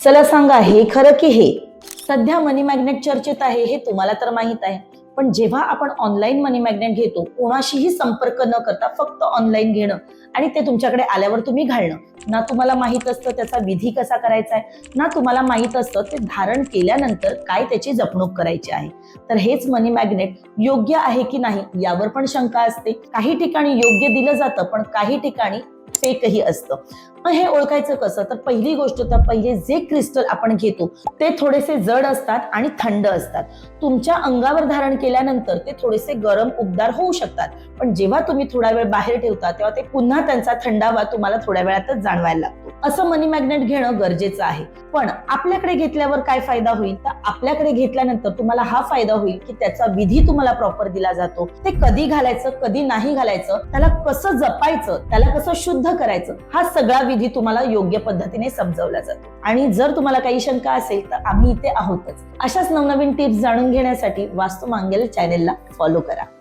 चला सांगा, हे खरं की हे? सध्या मनी मॅग्नेट चर्चेत आहे हे तुम्हाला तर माहित आहे, पण जेव्हा आपण ऑनलाईन मनी मॅग्नेट घेतो, कोणाशीही संपर्क न करता फक्त ऑनलाईन घेणं आणि ते तुमच्याकडे आल्यावर तुम्ही घालणं, ना तुम्हाला माहित असतं त्याचा विधी कसा करायचा आहे, ना तुम्हाला माहित असतं ते धारण केल्यानंतर काय त्याची जपणूक करायची आहे. तर हेच मनी मॅग्नेट योग्य आहे की नाही यावर पण शंका असते. काही ठिकाणी योग्य दिलं जातं, पण काही ठिकाणी फेकही असतं. मग हे ओळखायचं कसं? तर पहिली गोष्ट, तर पहिले जे क्रिस्टल आपण घेतो ते थोडेसे जड असतात आणि थंड असतात. तुमच्या अंगावर धारण केल्यानंतर ते थोडेसे गरम उबदार होऊ शकतात, पण जेव्हा तुम्ही थोडा वेळ बाहेर ठेवता तेव्हा ते पुन्हा त्यांचा थंडावा तुम्हाला थोड्या वेळातच जाणवायला लागतो. असं मनी मॅग्नेट घेणं गरजेचं आहे. पण आपल्याकडे घेतल्यावर काय फायदा होईल? तर आपल्याकडे घेतल्यानंतर तुम्हाला हा फायदा होईल की त्याचा विधी तुम्हाला प्रॉपर दिला जातो. ते कधी घालायचं, कधी नाही घालायचं, त्याला कसं जपायचं, त्याला कसं शुद्ध करायचं, हा सगळा विधी तुम्हाला योग्य पद्धतीने समजवला जातो. आणि जर तुम्हाला काही शंका असेल तर आम्ही इथे आहोतच. अशाच नवनवीन टिप्स जाणून घेण्यासाठी वास्तू मांगेल चॅनेलला फॉलो करा.